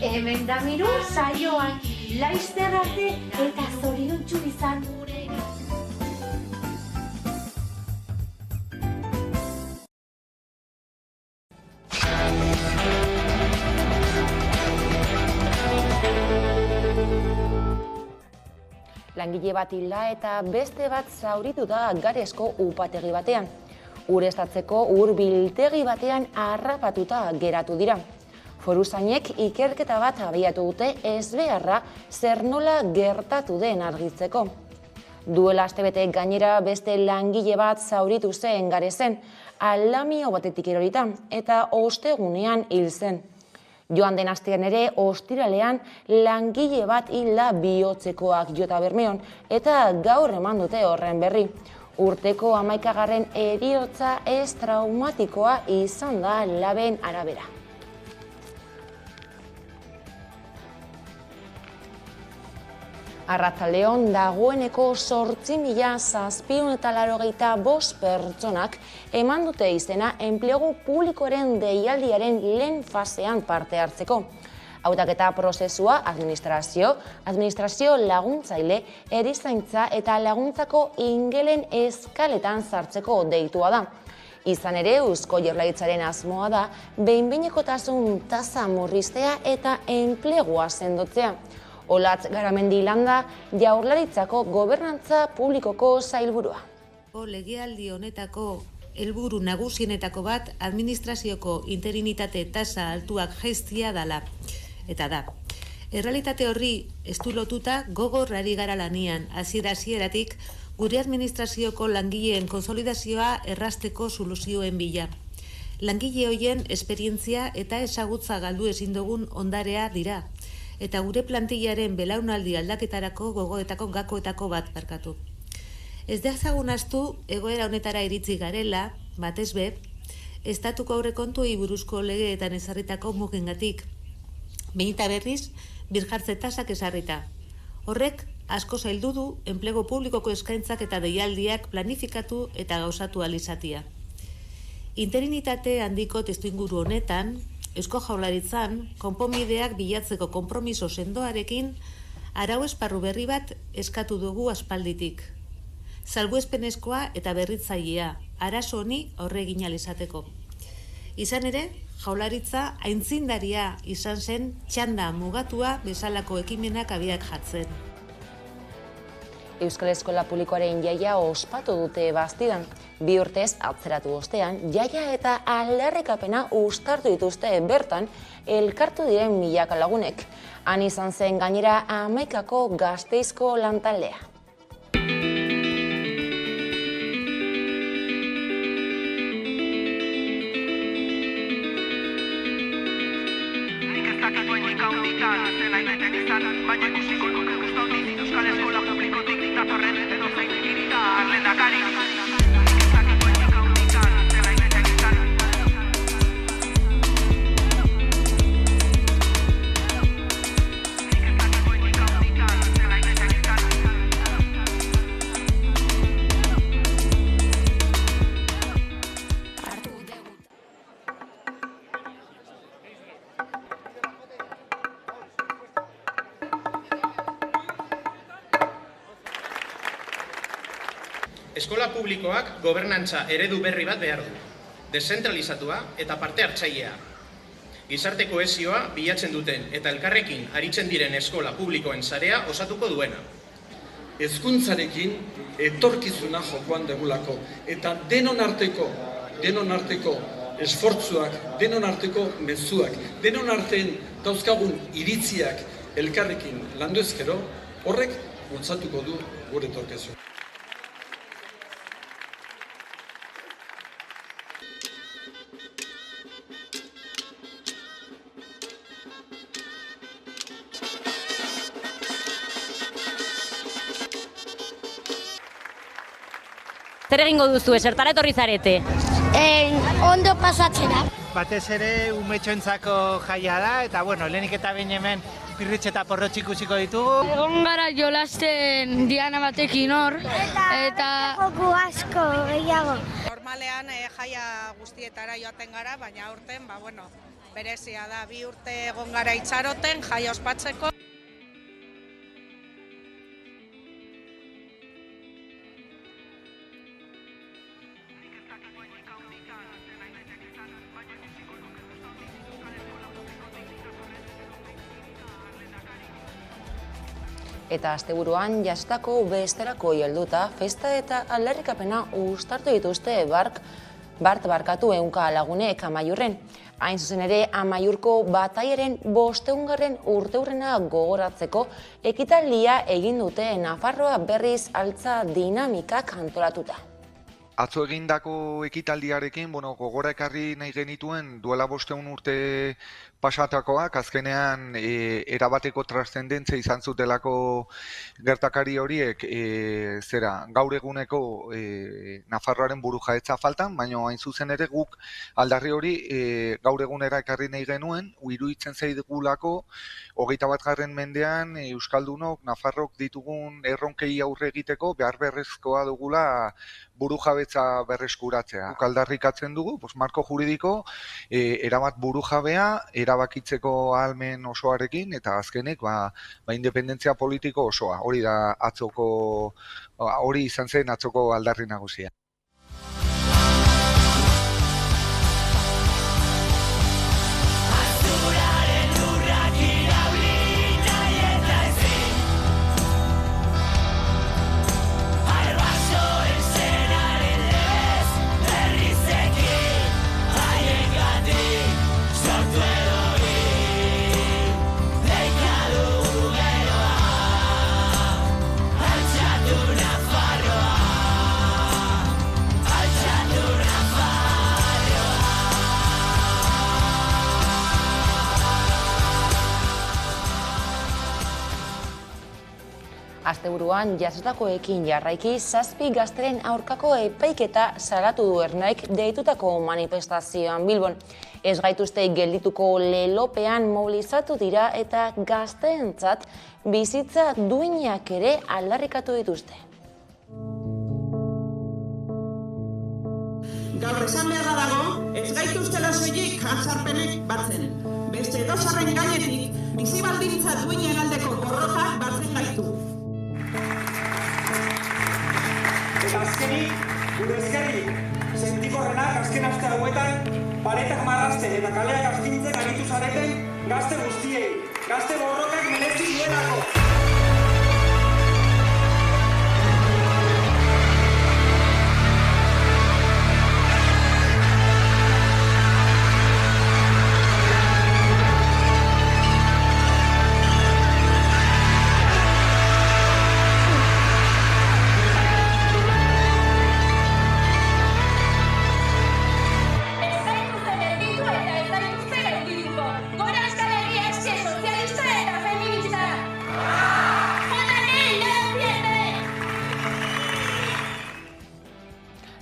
Hemen da miru saioan, laizter arte eta zoriontsu izan. Langile bat hilda eta beste bat zauritu da Garezko upategi batean. Ureztatzeko biltegi batean harrapatuta geratu dira. Foruzainek ikerketa bat abiatu dute ezbeharra zer nola gertatu den argitzeko. Duela astebete gainera beste langile bat zauritu zen Garezen, aldamio batetik erorita eta ostegunean hil zen. Joan den astean ere ostiralean langile bat hilda bihotzekoak jota Bermeon eta gaur eman dute horren berri. Urteko 11. heriotza ez traumatikoa izan da laben arabera. Arratsaldeon dagoeneko 8.785 pertsonak eman dute izena enplegu publikoaren deialdiaren lehen fasean parte hartzeko. Hautaketa prozesua administrazio laguntzaile, erizaintza eta laguntzako ingelen eskaletan sartzeko deitua da. Izan ere, Eusko Jaurlaritzaren asmoa da behin-behinekotasun tasa murriztea eta enplegua sendotzea. Olatz Garamendi Landa, Jaurlaritzako gobernantza publikoko sailburua. Legealdi honetako helburu nagusienetako bat administrazioko interinitate tasa altuak jaistia dela. Eta da, errealitate horri estu lotuta gogor ari gara lanian, hasieratik gure administrazioko langileen konsolidazioa errazteko soluzioen bila. Langile hoien esperientzia eta ezagutza galdu ezin dugun ondarea dira. Eta gure plantillaren belaunaldi aldaketarako gogoetako gakoetako bat barkatu. Ez dezagun ahaztu egoera honetara iritsi garela, batez be, estatuko aurrekontuei buruzko legeetan ezarritako mugengatik. Behin eta berriz, birjartze tasak ezarrita. Horrek asko zaildu du enplegu publikoko eskaintzak eta deialdiak planifikatu eta gauzatu ahal izatea. Interinitate handiko testuinguru honetan, Eusko Jaurlaritzan, konponbideak bilatzeko konpromiso sendoarekin arau esparru berri bat eskatu dugu aspalditik. Salbuespenezkoa eta berritzailea, arazo honi aurre egin ahal izateko. Izan ere, Jaurlaritza aintzindaria izan zen txanda mugatua bezalako ekimenak abiak jartzen. Euskal Eskola Publikoaren jaia ospatu dute Bastidan. 2 urtez atzeratu ostean, jaia eta aldarrikapena uztartu dituzte bertan elkartu diren milaka lagunek. Han izan zen gainera Hamaikako Gasteizko lantaldea. Baina ikusiko nuke guztatik Euskal Eskola Publikotik datorren edo zein hiritar lehendakari. Eskola publikoak gobernantza eredu berri bat behar du, deszentralizatua eta parte hartzailea. Gizarte kohesioa bilatzen duten eta elkarrekin aritzen diren eskola publikoen sarea osatuko duena. Hezkuntzarekin etorkizuna jokoan degulako eta denon arteko esfortzuak, denon arteko mezuak, denon artean dauzkagun iritziak elkarrekin landu ezkero, horrek bultzatuko du gure etorkizuna. Zer egingo duzu, zertara etorri zarete? Ondo pasatzera. Batez ere umetxoentzako jaia da, eta lehenik eta behin hemen pirritx eta porrotx ikusiko ditugu. Egon gara jolasten Diana batekin hor, eta joku asko gehiago. Normalean jaia guztietara joaten gara, baina aurten berezia da, 2 urte egon gara itxaroten, jai ospatzeko. Eta asteburuan jasotako besterako helduta festa eta aldarrikapena uztartu dituzte barkatu ehunka lagunek Amaiurren. Hain zuzen ere, Amaiurko bataiaren 500. urteurrena gogoratzeko ekitaldia egin dute Nafarroa berriz altza dinamikak antolatuta. Atzo egindako ekitaldiarekin, gogora ekarri nahi genituen duela 500 urte pasatakoak, azkenean erabateko transzendentzia izan zutelako gertakari horiek gaur eguneko Nafarroaren burujaetza faltan, baina hain zuzen ere guk aldarri hori gaur egunera ekarri nahi genuen, iruditzen zaigulako 21. mendean Euskaldunok, Nafarrok ditugun erronkei aurre egiteko behar beharrezkoa dugula burujabetza berreskuratzea. Aldarrikatzen dugu, marko juridiko, erabat burujabea, erabakitzeko ahalmen osoarekin, eta azkenek, independentzia politiko osoa. Hori izan zen atzoko aldarri nagusia. Asteburuan jasotakoekin jarraiki 7 gazteren aurkako epaiketa salatu du Ernaik deitutako manifestazioan Bilbon. Ez gaituzte geldituko lelopean mobilizatu dira eta gazteentzat bizitza duinak ere aldarrikatu dituzte. Gaur esan beharra dago, ez gaituztela soilik jazarpenek batzen. Beste edozarren gainetik, bizi baldintza duinen aldeko borroka batzen gaitu. Eta azkenik, gure ezkerrik, sentikorrenak azken aste hauetan paretak marrazten eta kaleak astintzen aritu zareten gazte guztiei, gazte borrokak merezi duelako.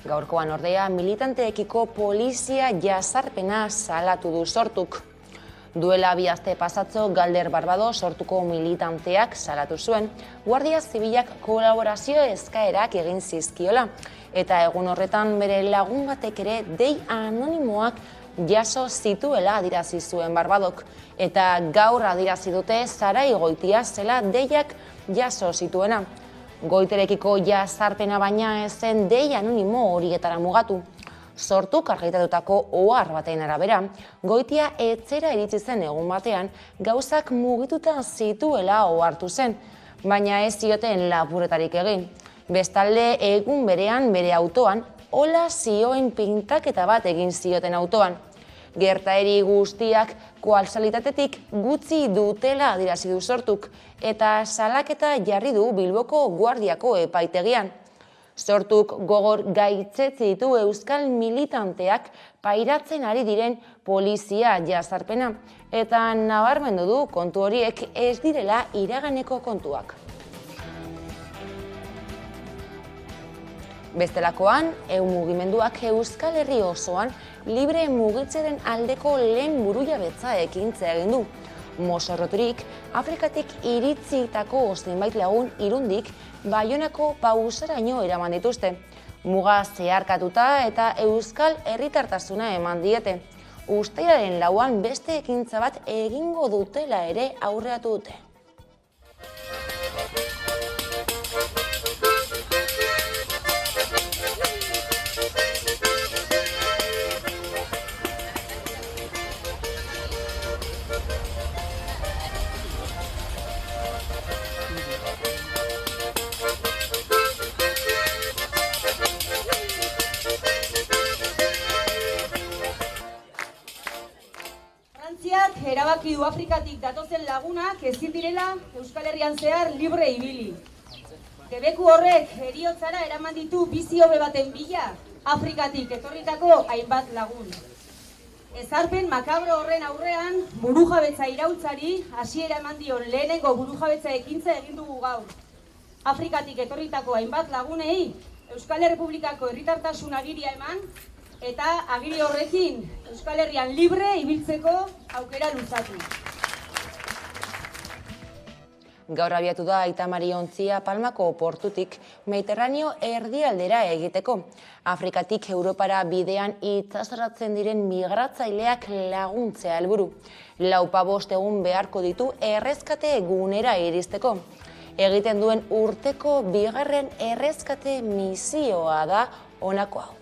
Gaurkoan ordea, militanteekiko polizia jazarpena salatu du Sortuk. Duela 2 aste pasatzo Galder Barbado Sortuko militanteak salatu zuen, Guardia Zibilak kolaborazio eskaerak egin zizkiola, eta egun horretan bere lagun batek ere dei anonimoak jaso zituela adirazi zuen Barbadok, eta gaur adirazi dute Sarai Goitia zela deiak jaso zituena. Goiterekiko jazarpena baina ezen dei anonimo horietara mugatu. Sortuk argitatutako ohar baten arabera, Goitia etzera iritsi zen egun batean gauzak mugituta zituela ohartu zen, baina ez zioten lapurretarik egin. Bestalde egun berean bere autoan, hola zioen pintaketa bat egin zioten autoan. Gertaeri guztiak koalsalitatetik gutxi dutela adirazi du Sortuk, eta salaketa jarri du Bilboko Guardiako epaitegian. Sortuk gogor gaitzetsi ditu euskal militanteak pairatzen ari diren polizia jazarpena, eta nabarmendu du kontu horiek ez direla iraganeko kontuak. Bestelakoan, mugimenduak Euskal Herri osoan libre mugitzeren aldeko lehen burujabetza ekintza egin du. Mozorroturik, Afrikatik iritzitako zenbait lagun Irundik Baionako pausaraino eraman dituzte. Muga zeharkatuta eta euskal herritartasuna eman diete. uztailaren 4an beste ekintza bat egingo dutela ere aurreratu dute. Erabaki du Afrikatik datozen lagunak ezin direla Euskal Herrian zehar libre ibili. Debeku horrek heriotzara eraman ditu bizi hobe baten bila Afrikatik etorritako hainbat lagun. Ezarpen makabro horren aurrean burujabetza iraultzari hasiera eman dion lehenengo burujabetza ekintza egin dugu gaur. Afrikatik etorritako hainbat lagunei Euskal Errepublikako herritartasun agiria eman eta agiri horrekin Euskal Herrian libre ibiltzeko aukera luzatu. Gaur abiatu da Aita Mari ontzia Palmako portutik Mediterraneo erdialdera egiteko. Afrikatik Europara bidean itsasaratzen diren migratzaileak laguntzea helburu. 4-5 egun beharko ditu erreskate gunera iristeko. Egiten duen urteko 2. erreskate misioa da honako hau.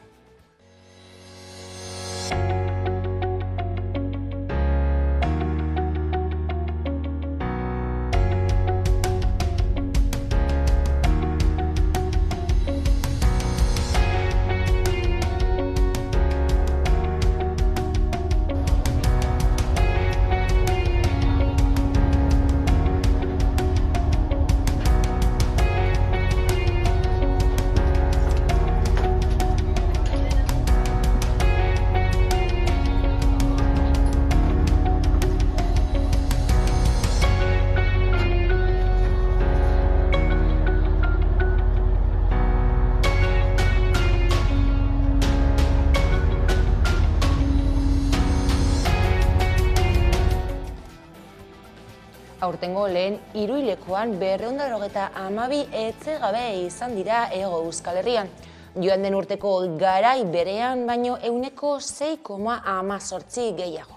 Aurtengo lehen hiruhilekoan 292 etxegabe izan dira Hego Euskal Herrian. Joan den urteko garai berean baino 6,18 gehiago.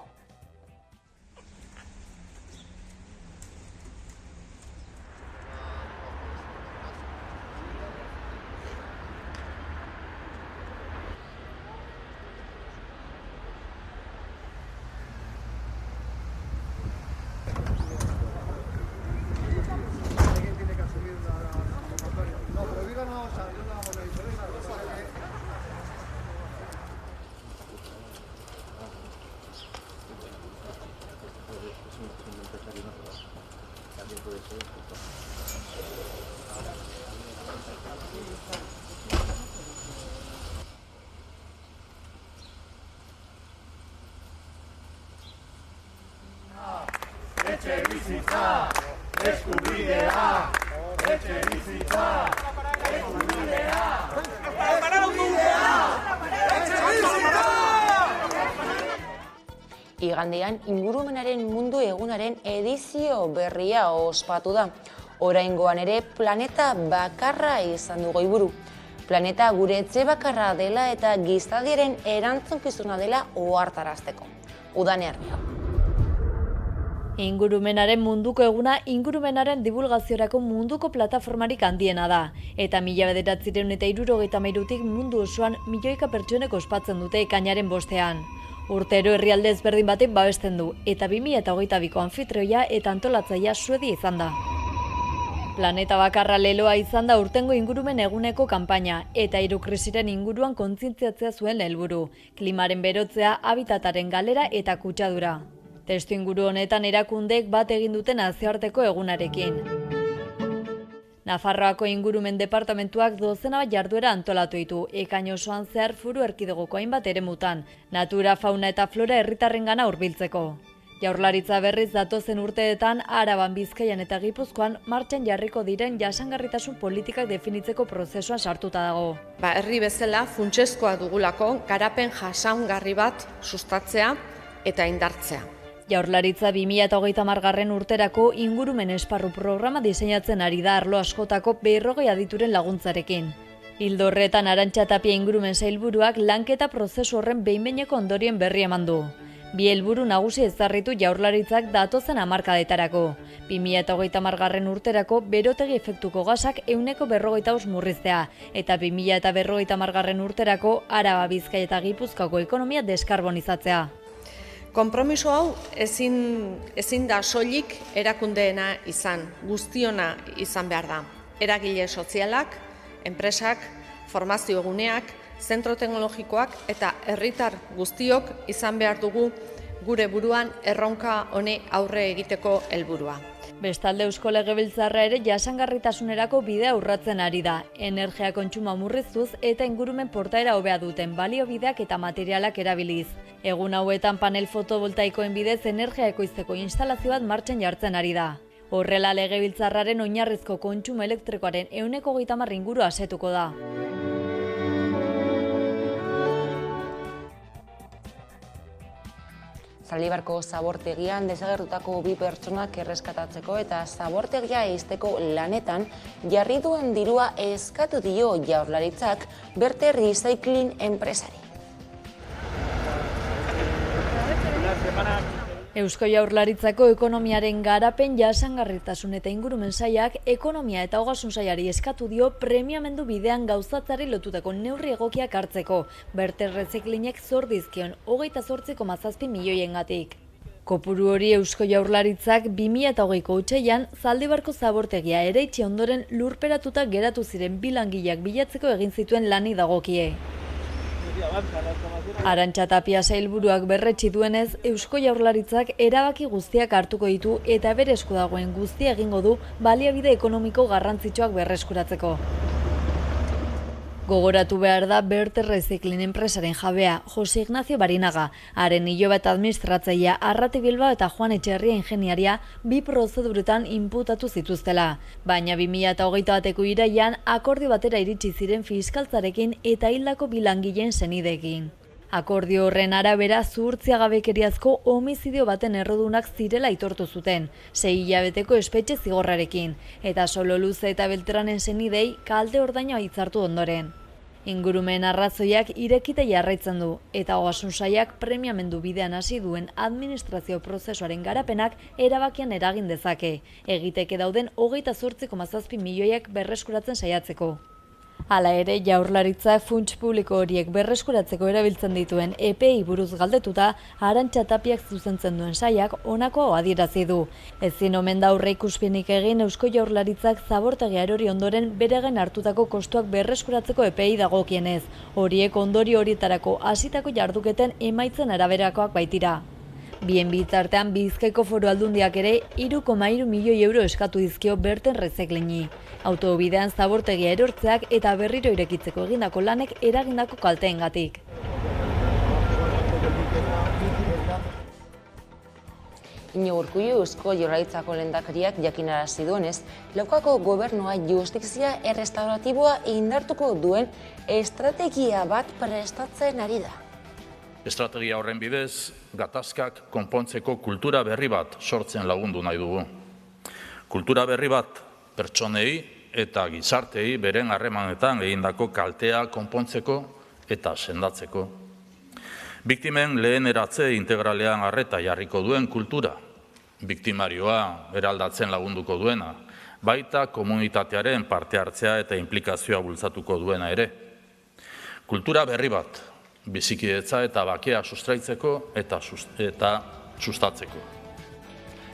Etxebizitza, eskubidea, etxebizitza, eskubidea, Igandean ingurumenaren mundu egunaren edizio berria ospatu da. Oraingoan ere planeta bakarra izan du goiburu. Planeta gure etxe bakarra dela eta gizadiaren erantzunkizuna dela ohartarazteko. Udane Armio. Ingurumenaren munduko eguna ingurumenaren divulgaziorako munduko plataformarik handiena da. Eta 1973tik mundu osoan milioika pertsonek ospatzen dute ekainaren 5ean. Urtero herrialde ezberdin baten babesten du, eta 2022ko anfitrioia eta antolatzailea Suedia izan da. Planeta bakarra leloa izan da urtengo ingurumen eguneko kanpaina, eta hiru krisiren inguruan kontzientziatzea zuen helburu, klimaren berotzea, habitataren galera eta kutsadura. Testu inguru honetan erakundek bat egin duten nazioarteko egunarekin. Nafarroako ingurumen departamentuak 12 bat jarduera antolatu ditu, ekain osoan zehar Foru Erkidegoko hainbat eremutan, natura, fauna eta flora herritarrengana hurbiltzeko. Jaurlaritza berriz datozen urteetan Araban, Bizkaian eta Gipuzkoan martxan jarriko diren jasangarritasun politikak definitzeko prozesuan sartuta dago. Herri bezala funtsezkoa dugulako garapen jasangarri bat sustatzea eta indartzea. Jaurlaritza 2030 urterako ingurumen esparru programa diseinatzen ari da arlo askotako 40 adituren laguntzarekin. Ildo horretan Arantxa Tapia ingurumen sailburuak lanketa prozesu horren behin-behineko ondorien berri eman du. Bi helburu nagusi ezarritu Jaurlaritzak datozen hamarkadetarako. 2030 urterako berotegi efektuko gasak 45% murriztea, eta 2050 urterako Araba, Bizkaia eta Gipuzkoako ekonomia deskarbonizatzea. Konpromiso hau ezin da soilik erakundeena izan, guztiona izan behar da. Eragile sozialak, enpresak, formazio eguneak, zentro teknologikoak eta herritar guztiok izan behar dugu gure buruan erronka honi aurre egiteko helburua. Bestalde Eusko Legebiltzarra ere jasangarritasunerako bidea urratzen ari da. Energia kontsuma murriztuz eta ingurumen portaera hobea duten baliobideak eta materialak erabiliz. Egun hauetan panel fotovoltaikoen bidez energia ekoizteko instalazio bat martxan jartzen ari da. Horrela Legebiltzarraren oinarrizko kontsumo elektrikoaren 30% inguru asetuko da. Zaldibarko zabortegian desagertutako 2 pertsonak erreskatatzeko eta zabortegia ixteko lanetan jarri duen dirua eskatu dio Jaurlaritzak Berte Recycling enpresari. Eusko Jaurlaritzako ekonomiaren garapen, jasangarritasun eta ingurumen sailak ekonomia eta ogasun sailari eskatu dio premiamendu bidean gauzatzari lotutako neurri egokiak hartzeko, Berte Recyclingek zor dizkion 28,7 milioiengatik. Kopuru hori Eusko Jaurlaritzak 2020ko otsailean Zaldibarko zabortegia eraitsi ondoren lurperatuta geratu ziren 2 langileak bilatzeko egin zituen lani dagokie. Arantxa Tapia sailburuak berretsi duenez, Eusko Jaurlaritzak erabaki guztiak hartuko ditu eta bere esku dagoen guztia egingo du baliabide ekonomiko garrantzitsuak berreskuratzeko. Gogoratu behar da Berte Recycling enpresaren jabea, Jose Ignacio Barinaga, haren iloba eta administratzailea Arrati Bilbao eta Juan Etxerria ingeniaria 2 prozeduretan inputatu zituztela. Baina 2021ko irailean akordio batera iritsi ziren fiskaltzarekin eta hildako 2 langileen senideekin. Akordio horren arabera zuhurtziagabekeriazko homizidio baten errodunak zirela aitortu zuten, 6 hilabeteko espetxe zigorrarekin, eta Sololuze eta Beltranen senidei kalte ordaina hitzartu ondoren. Ingurumen arrazoiak irekita jarraitzen du, eta ogasun sailak premiamendu bidean hasi duen administrazio prozesuaren garapenak erabakian eragin dezake, egiteke dauden 28,7 milioiak berreskuratzen saiatzeko. Hala ere, Jaurlaritzak funts publiko horiek berreskuratzeko erabiltzen dituen EPEI buruz galdetuta, Arantxa Tapiak zuzentzen duen sailak honako adierazi du. Ezin omen da aurreikuspenik egin Eusko Jaurlaritzak zabortegia erori ondoren beregen hartutako kostuak berreskuratzeko EPEI dagokienez. Horiek ondorio horietarako hasitako jarduketen emaitzen araberakoak baitira. Bien bitartean Bizkaiko Foru Aldundiak ere 3,3 milioi euro eskatu dizkio Berte Recyclingi. Autobidean zabortegia erortzeak eta berriro irekitzeko egindako lanek eragindako kalteengatik. Iñigo Urkullu Eusko Jaurlaritzako lehendakariak jakinarazi duenez, Leukako gobernua justizia errestauratiboa indartuko duen estrategia bat prestatzen ari da. Estrategia horren bidez, gatazkak konpontzeko kultura berri bat sortzen lagundu nahi dugu. Kultura berri bat pertsonei eta gizartei beren harremanetan egindako kaltea konpontzeko eta sendatzeko. Biktimen leheneratze integralean arreta jarriko duen kultura, biktimarioa eraldatzen lagunduko duena, baita komunitatearen parte hartzea eta inplikazioa bultzatuko duena ere. Kultura berri bat, bizikidetza eta bakea sustraitzeko eta sustatzeko.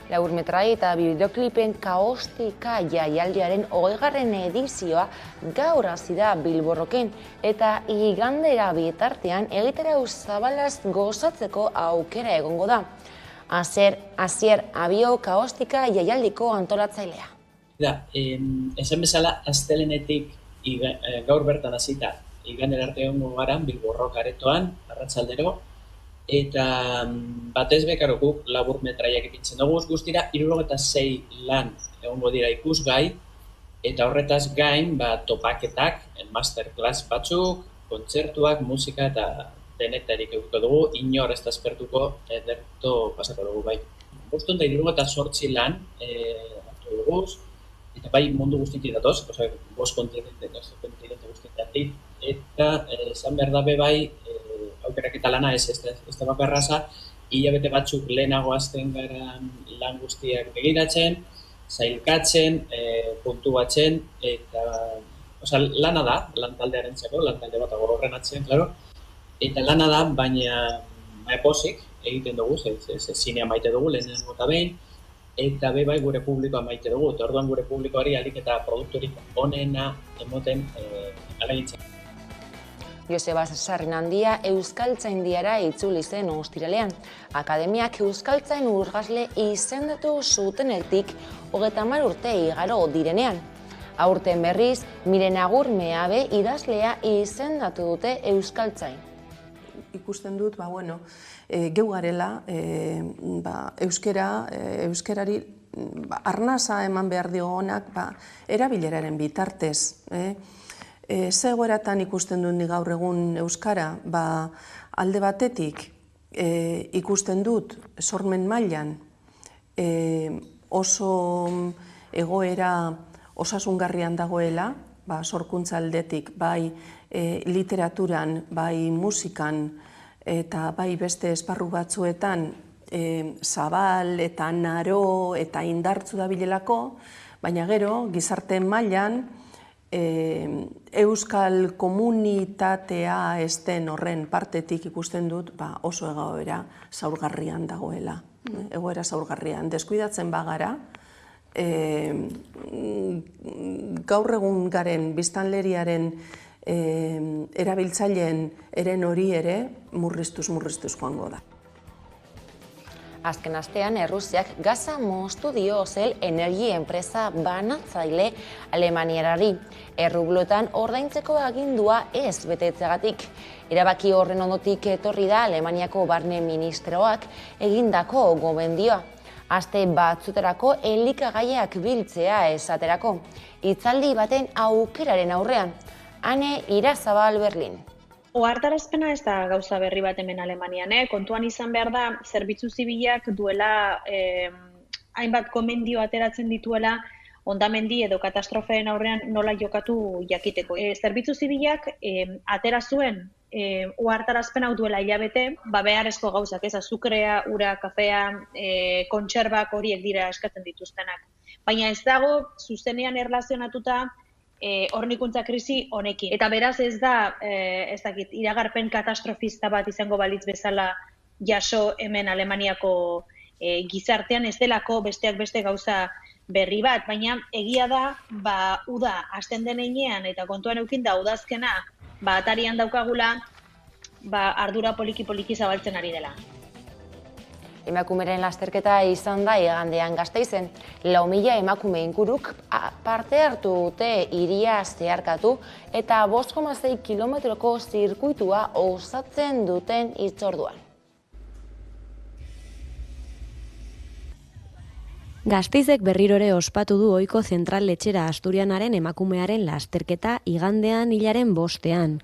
Laburmetrai eta bideoklipen kaostika jaialdiaren 20. edizioa gaur hasi da Bilborroken eta igandera bitartean egitarau zabalaz gozatzeko aukera egongo da. Asier Abio kaostika jaialdiko antolatzailea. Esan bezala, astelenetik gaur bertan hasita igandera arte egongo gara Bilborrok aretoan, arratsaldero, eta batez bekaro guk laburmetraiak ipintzen dugu guztira 76 lan egongo dira ikusgai, eta horretaz gain topaketak, masterclass batzuk, kontzertuak, musika eta denetarik eguko dugu, inor ez da espertuko ederto pasako dugu bai. 578 lan hartu dugu, eta bai mundu guztitik datoz, 5 kontinente guztietatik, eta esan behar dabe bai, aukerak eta lana ez da bakarraza, hilabete batzuk lehenago hasten gara lan guztiak begiratzen, sailkatzen, puntuatzen, eta lana da, lan taldearentzako, lan talde bat horren atzen, claro, eta lana da, baina pozik egiten dugu, zinea maite dugu lehenengo eta behin, eta bai gure publikoa maite dugu, eta orduan gure publikoari alik eta produkturik onena emoten alagintzen. Joseba Sarrinandia Euskaltzaindiara itzuli zen ostiralean. Akademiak Euskaltzain urgazle izendatu zutenetik 30 urte igaro direnean. Aurten berriz, Miren Agur Meabe idazlea izendatu dute Euskaltzain. Ikusten dut, geu garela, euskerari arnasa eman behar diogonak erabileraren bitartez. Ze egoeratan ikusten dut ni gaur egun euskara, alde batetik ikusten dut sormen mailan oso egoera osasungarrian dagoela, sorkuntza aldetik, bai literaturan, bai musikan, eta bai beste esparru batzuetan zabal eta naro eta indartzu dabilelako, baina gero gizarte mailan euskal komunitatea ez den horren partetik ikusten dut oso egoera zaurgarrian dagoela. Egoera zaurgarrian. Deskuidatzen bagara, gaur egun garen biztanleriaren erabiltzaileen eren hori ere murriztuz joango da. Azken astean, Errusiak gaza moztu dio Zel energia enpresa banatzaile Alemaniarari. Errublotan ordaintzeko agindua ez betetzeagatik. Erabaki horren ondotik etorri da Alemaniako barne ministroak egindako gomendioa. Aste batzuterako elikagaiak biltzea esaterako. Hitzaldi baten aukeraren aurrean. Ane Irazabal, Berlin. Ohartarazpena ez da gauza berri bat hemen Alemanian, kontuan izan behar da, zerbitzu zibilak duela hainbat gomendio ateratzen dituela hondamendi edo katastrofeen aurrean nola jokatu jakiteko. Zerbitzu zibilak atera zuen ohartarazpen hau duela hilabete, beharrezko gauzak, azukrea, ura, kafea, kontserbak horiek dira eskatzen dituztenak. Baina ez dago zuzenean erlazionatuta hornikuntza krisi honekin. Eta beraz ez da, iragarpen katastrofista bat izango balitz bezala jaso hemen Alemaniako gizartean, ez delako besteak beste gauza berri bat, baina egia da, uda hasten den heinean eta kontuan eukin da udazkena, atarian daukagula, ardura poliki zabaltzen ari dela. Emakumeren lasterketa izan da igandean Gasteizen. 4.000 emakume inguruk parte hartu dute hiria zeharkatu eta 5,6 kilometroko zirkuitua osatzen duten hitzorduan. Gasteizek berrirore ospatu du ohiko zentral letxera Asturianaren emakumearen lasterketa igandean hilaren 5ean.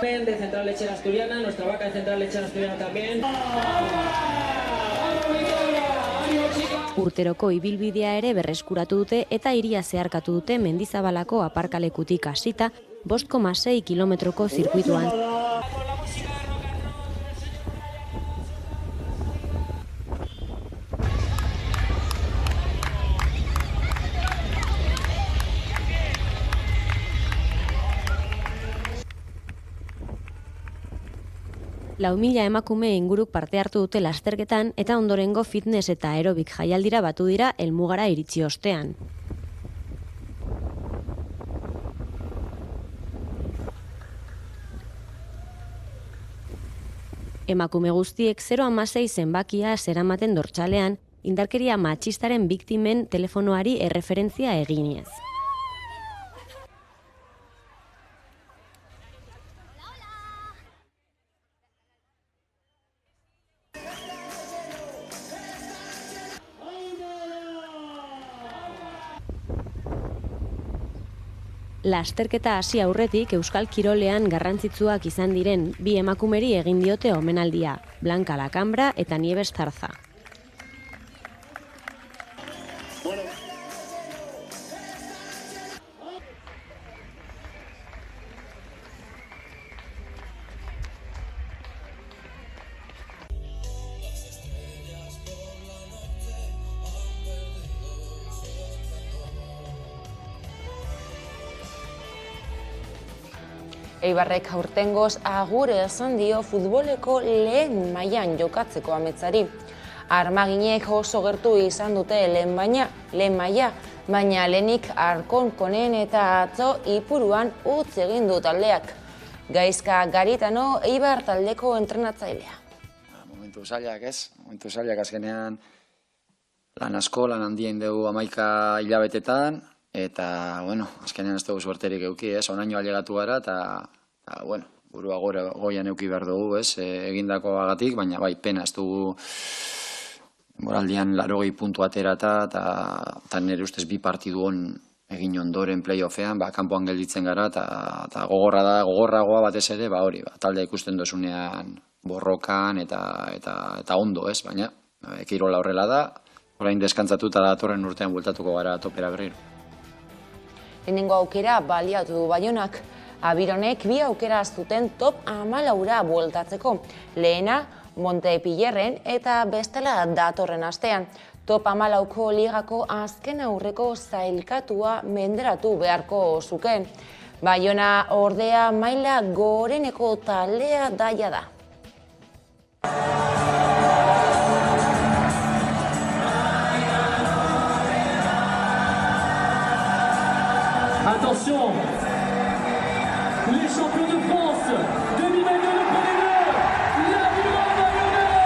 De Central Lechera Asturiana, nuestra vaca de Central Lechera Asturiana también. Urteroko ibilbidea ere berreskuratu dute eta hiria zeharkatu dute Mendizabalako aparkalekutik hasita 5,6 kilometroko zirkuituan. Lau mila emakume inguruk parte hartu dute lasterketan eta ondorengo fitness eta aerobik jaialdira batu dira helmugara iritsi ostean. Emakume guztiek 0,6 zenbakia zeramaten dortsalean, indarkeria matxistaren biktimen telefonoari erreferentzia eginez. Lasterketa hasi aurretik Euskal Kirolean garrantzitsuak izan diren bi emakumeri egin diote omenaldia, Blanca Lacambra eta Nieves Tarza. Eibarrek aurtengoz agure esan dio futboleko lehen mailan jokatzeko ametsari. Armaginek oso gertu izan dute lehen maila, baina lehenik Arkonkonen eta atzo Ipuruan utz egin du taldeak. Gaizka Garitano Eibar taldeko entrenatzailea. Momentu zailak azkenean lan asko, lan handien dugu 11 hilabetetan, eta, azkenean ez dugu suerterik euki, onaino ailegatu gara, eta, burua goian euki behar dugu, egindako agatik, baina bai, pena ez dugu moraldian 80 puntu aterata, eta nire ustez 2 partidu on egin ondoren playoffean, kanpoan gelditzen gara, eta gogorragoa batez ere, talde ikusten dozunean borrokan eta ondo, baina kirola horrela da, orain deskantzatuta datorren urtean bueltatuko gara topera berriro. Lehenengo aukera baliatu du Baionak. Abironek 2 aukera zuten top 14ra bueltatzeko. Lehena Montepillerren eta bestela datorren astean. Top 14ko ligako azken aurreko zailkatua menderatu beharko zuke. Baiona ordea maila goreneko taldea daia da. Attention, les champions de France 2022, le premier lieu, l'Aviron Bayonnais.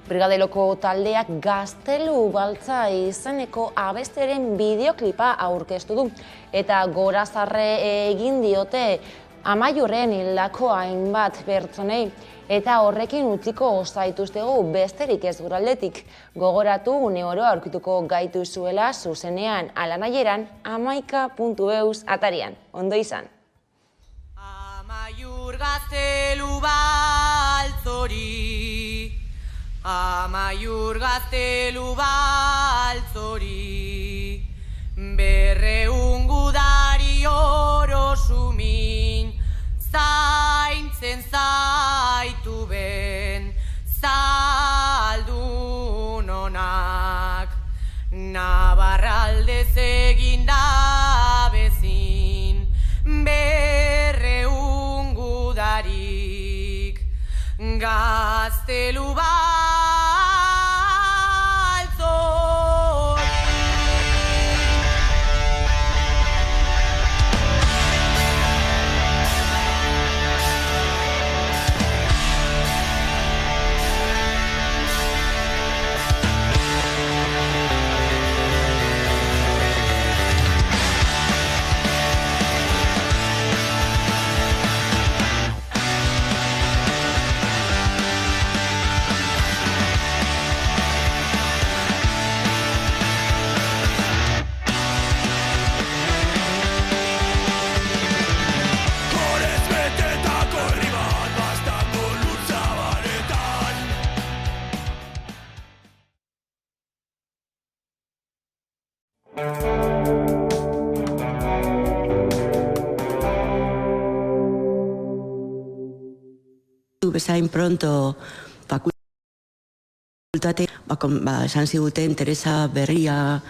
Brigadeloko taldeak Gaztelu Baltza izeneko abesteren bideoklipa aurkeztu du eta gorazarre egin diote Amaiurren hildako hainbat pertsonei eta horrekin utziko zaituztegu besterik ez guraldetik. Gogoratu une oro aurkituko gaituzuela zuzenean ala nahieran amaika.eus atarian. Ondo izan. Amaiur Gaztelu Baltzori, Amaiur Gaztelu Baltzori, berreun gudari oro sumin, zaintzen zaitu ben, zaldun onak, Navarraldez eginda bezin, berreun gudarik, Gaztelu bezain pronto fakultate esan ziguten Teresa berria,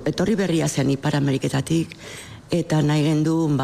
etorri berria zen Ipar Ameriketatik, eta nahi genduen